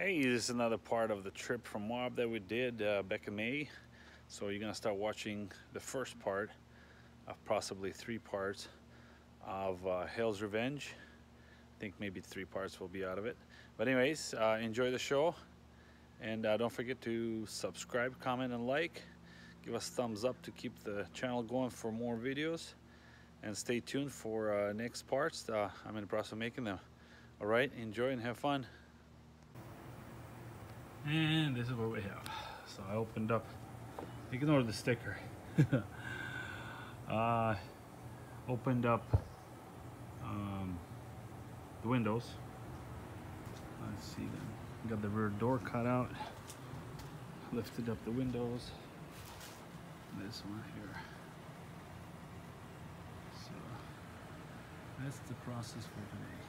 Hey, this is another part of the trip from Moab that we did back in May. So you're gonna start watching the first part of possibly 3 parts of Hell's Revenge. I think maybe 3 parts will be out of it. But anyways, enjoy the show, and don't forget to subscribe, comment, and like. Give us thumbs up to keep the channel going for more videos, and stay tuned for next parts. I'm in the process of making them. All right, enjoy and have fun. And this is what we have. So I opened up, ignore the sticker. Opened up the windows. Let's see them. Got the rear door cut out. Lifted up the windows. This one here. So that's the process for today.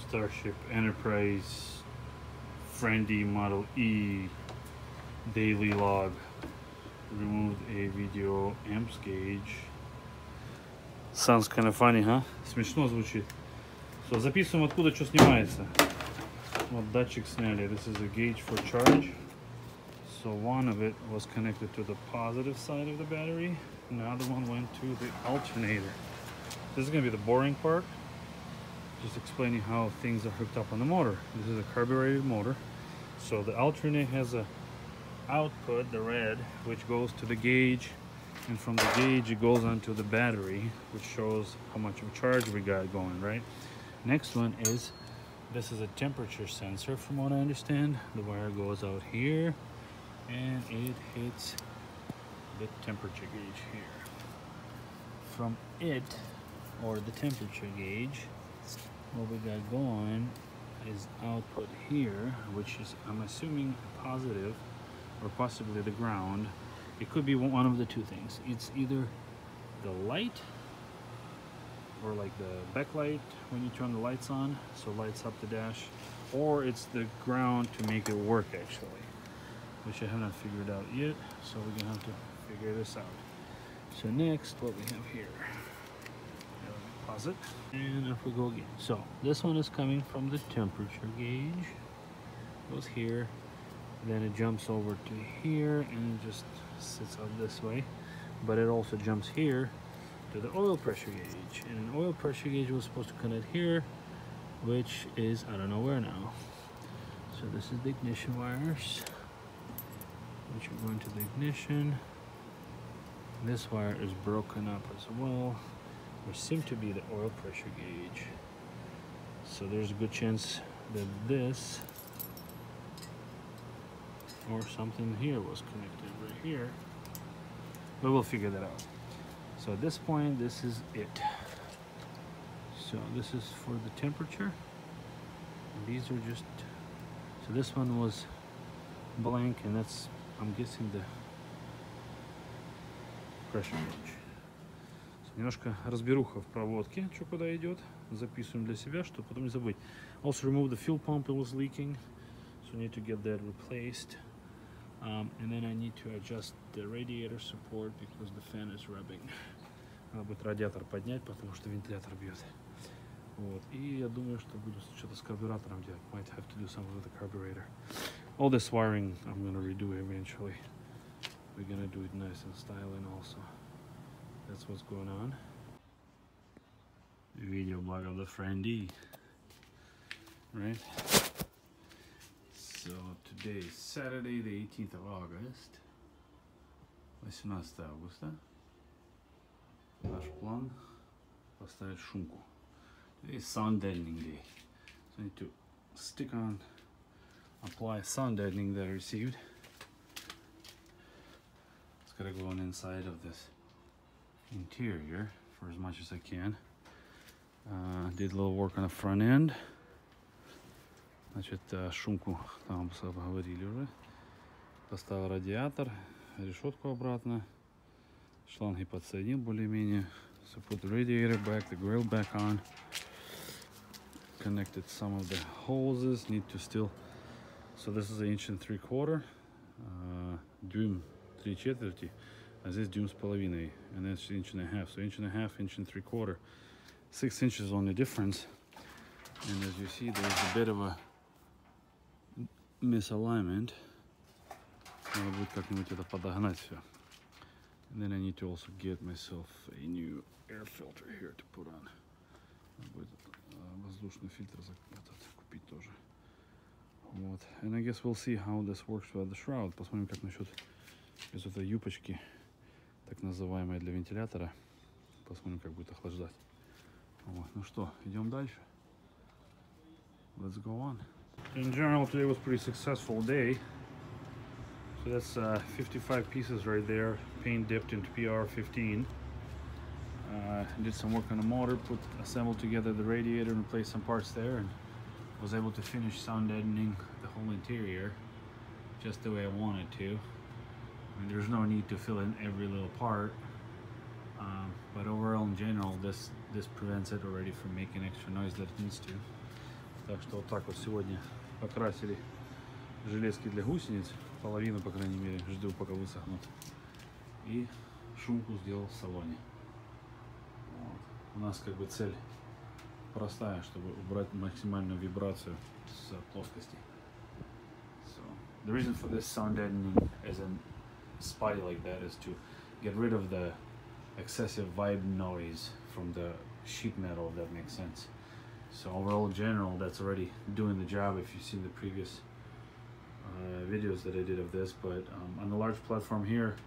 Starship Enterprise Frandee Model E daily log. Removed a video amps gauge. Sounds kind of funny, huh? Смешно звучит. So, записываем, откуда что снимается. Вот датчик сняли. This is a gauge for charge. So one of it was connected to the positive side of the battery. And the other one went to the alternator. This is going to be the boring part. Just explaining how things are hooked up on the motor. This is a carbureted motor. So the alternator has a output, the red, which goes to the gauge, and from the gauge it goes onto the battery, which shows how much of charge we got going, right? Next one is, this is a temperature sensor from what I understand. The wire goes out here and it hits the temperature gauge here. From it, or the temperature gauge, what we got going is output here, which is, I'm assuming, positive, or possibly the ground. It could be one of the two things. It's either the light, or like the backlight when you turn the lights on, so lights up the dash, or it's the ground to make it work actually, which I have not figured out yet, so we're gonna have to figure this out. So next, what we have here. Pause it, and off we go again. So this one is coming from the temperature gauge, goes here, then it jumps over to here and it just sits up this way, but it also jumps here to the oil pressure gauge, and an oil pressure gauge was supposed to connect here, which is I don't know where now. So this is the ignition wires, which are going to the ignition. This wire is broken up as well, which seem to be the oil pressure gauge. So there's a good chance that this or something here was connected right here, but we'll figure that out. So at this point, this is it. So this is for the temperature, and these are just, so this one was blank, and that's, I'm guessing, the pressure gauge. Немножко разберуха в проводке, что куда идет. Записываем для себя, чтобы потом не забыть. Also remove the fuel pump, it was leaking, so I need to get that replaced. And then I need to adjust the radiator support because the fan is rubbing. Надо будет радиатор поднять, потому что вентилятор бьет. Вот. И я думаю, что буду что-то с карбюратором делать. Might have to do something with the carburetor. All this wiring I'm gonna redo eventually. We're gonna do it nice and styling also. That's what's going on. The video blog of the Frandee, right? So today is Saturday, the 18th of August. 18 августа. Наш план поставить шумку. Today is sound deadening day. So I need to stick on, apply sound deadening that I received. It's gotta go on inside of this interior for as much as I can. Did a little work on the front end. Значит, шумку там говорили уже. Поставил радиатор, решетку обратно, шланги подсоединил более-менее. So put the radiator back, the grill back on. Connected some of the hoses. Need to still. So this is 1 3/4, дюйм 3/4. А здесь дюйм с половиной, and that's 1.5 inches. So 1.5 inches, 1 3/4. 6 inches only difference. And as you see, there's a bit of a misalignment. Надо будет как-нибудь это подогнать все. And then I need to also get myself a new air filter here to put on. Надо будет воздушный фильтр купить тоже. Вот. And I guess we'll see how this works with the shroud. Посмотрим, как насчет без этой юбочки, так называемой для вентилятора. Посмотрим, как будет охлаждать. Вот. Ну что, идем дальше. Let's go on. In general, today was a pretty successful day. So that's 55 pieces right there, paint dipped into PR15. Did some work on the motor, assembled together the radiator and replaced some parts there, and was able to finish sound deadening the whole interior just the way I wanted to. I mean, there's no need to fill in every little part, but overall in general this prevents it already from making extra noise that it needs to. Так что вот так вот сегодня покрасили железки для гусениц, половину по крайней мере, жду пока высохнут, и шумку сделал в салоне. Вот. У нас как бы цель простая, чтобы убрать максимальную вибрацию с плоскости. So the reason for this sound deadening as a spotty like that is to get rid of the excessive vibe noise from the sheet metal, if that makes sense. So overall in general, that's already doing the job if you see the previous videos that I did of this, but on the large platform here,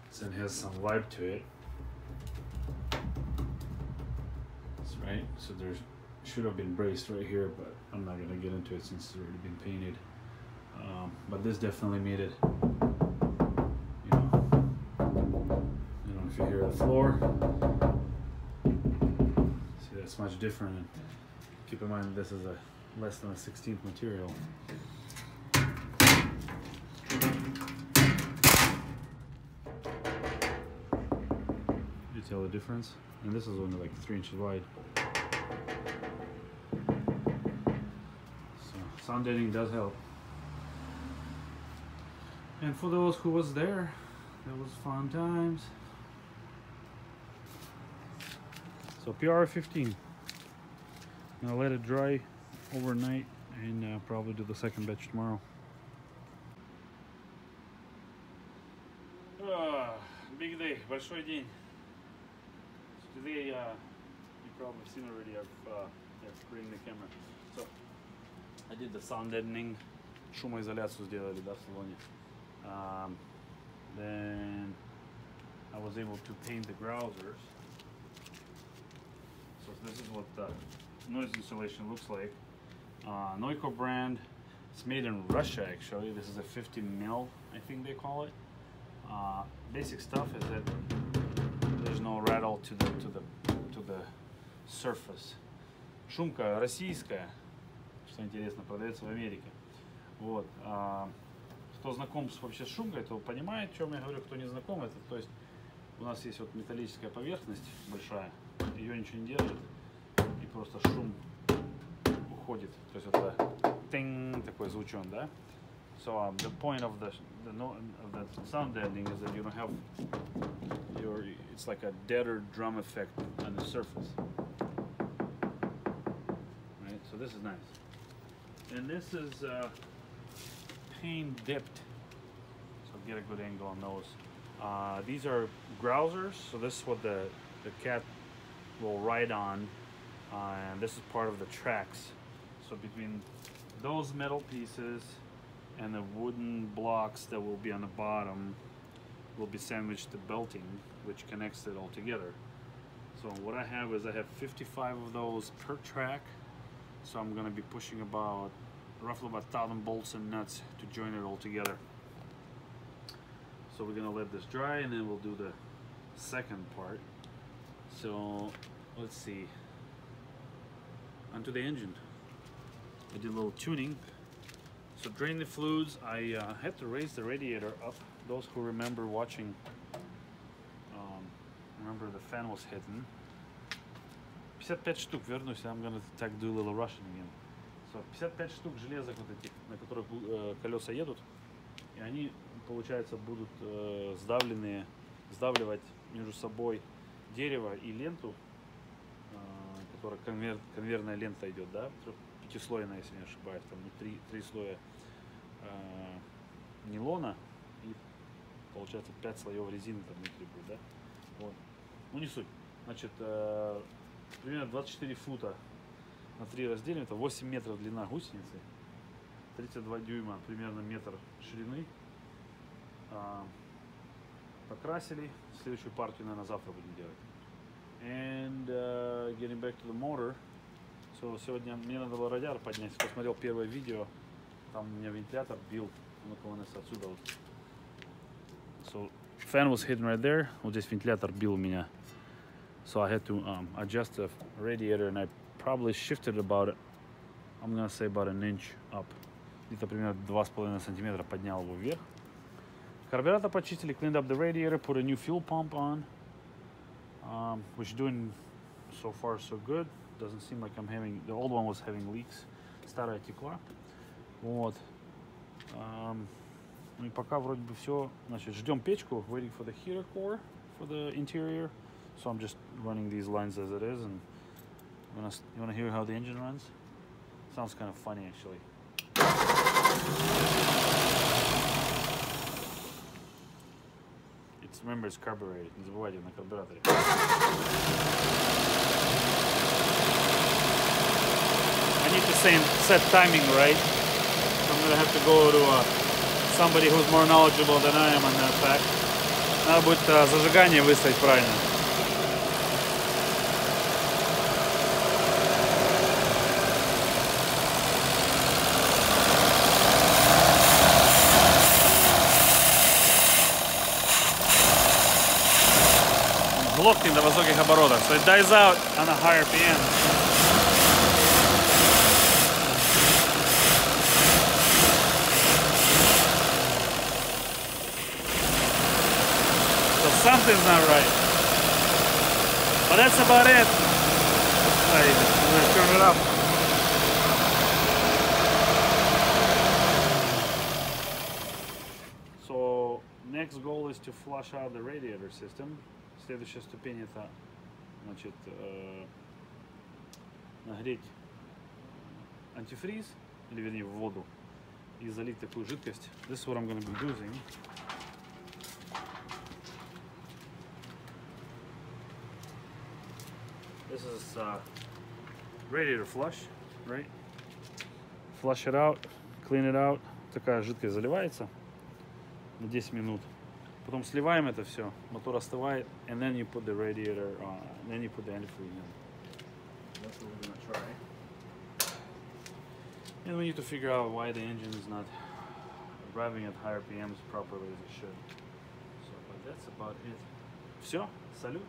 so it has some vibe to it. That's right, so there's should have been braced right here, but I'm not gonna get into it since it's already been painted. But this definitely made it, you know, if you hear the floor, see that's much different. And keep in mind this is a less than a 16th material. You tell the difference? And this is only like 3 inches wide. So sound deadening does help. And for those who was there, that was fun times. So PR15. Now let it dry overnight and probably do the second batch tomorrow. Big day, большой день. Today, you probably seen already. I've bring the camera. So I did the sound deadening, шумоизоляцию сделали, да, в салоне. Then I was able to paint the grousers. So this is what the noise insulation looks like. Noiko brand. It's made in Russia actually. This is a 50 mil, I think they call it. Basic stuff is that there's no rattle to the surface. Шумка российская, что интересно, продается в Америке. Вот. Кто знаком вообще с шумкой, то понимает, о чем я говорю. Кто не знаком, это то есть у нас есть вот металлическая поверхность большая, ее ничего не держит, и просто шум уходит. То есть это тинг такой звучон, да? So the point of the sound deadening is that you don't have it's like a deader drum effect on the surface, right? So this is nice, and this is paint dipped, so get a good angle on those. These are grousers, so this is what the cat will ride on, and this is part of the tracks. So between those metal pieces and the wooden blocks that will be on the bottom will be sandwiched the belting, which connects it all together. So what I have is I have 55 of those per track, so I'm going to be pushing roughly about 1,000 bolts and nuts to join it all together. So we're going to let this dry and then we'll do the second part. So let's see, onto the engine. I did a little tuning. So drain the fluids. I had to raise the radiator up. Those who remember watching, remember the fan was hidden. 55 штук, вернусь, I'm gonna do a little Russian again. So 55 штук железок вот этих, на которых колеса едут, и они, получается, будут сдавливать между собой дерево и ленту, которая конвейерная лента идет, да, пятислойная, если не ошибаюсь, там три слоя нейлона и получается 5 слоев резины там внутри будет, да? Вот. Ну не суть. Значит, примерно 24 фута на 3 разделим, это 8 метров длина гусеницы, 32 дюйма, примерно метр ширины. Покрасили, следующую партию, наверное, завтра будем делать. And getting back to the motor. So, сегодня мне надо было радиатор поднять, посмотрел первое видео, там у меня вентилятор бил, ну-ка он отсюда вот. So, fan was hidden right there, вот здесь вентилятор бил у меня. So I had to adjust the radiator, and I probably shifted about, I'm gonna say about an inch up. Где-то примерно 2,5 сантиметра поднял его вверх. Карбюратор почистили, cleaned up the radiator, put a new fuel pump on, which doing so far so good. Doesn't seem like I'm having, the old one was having leaks. Старая текла. Вот. Ну и пока вроде бы все. Значит, ждем печку, waiting for the heater core for the interior. So I'm just running these lines as it is, and you want to hear how the engine runs? Sounds kind of funny actually. Remember, it's carbureted. Не забывайте на карбюраторе. I need to set timing right. So I'm gonna have to go to somebody who's more knowledgeable than I am on that fact. Надо будет зажигание выставить правильно. Глохнет на высоких оборотах, so it dies out on a higher RPM. So something's not right, but that's about it. I'm gonna turn it up. So next goal is to flush out the radiator system. Следующая ступень это, значит, нагреть антифриз, или вернее воду, и залить такую жидкость. This is what I'm going to be using. This is radiator flush, right? Flush it out, clean it out. Такая жидкость заливается на 10 минут. Потом сливаем это все, мотор остывает, and then you put the radiator on, and then you put the antifreeze in. That's what we're gonna try. And we need to figure out why the engine is not revving at higher RPMs properly as it should. So, but that's about it. Все, салют.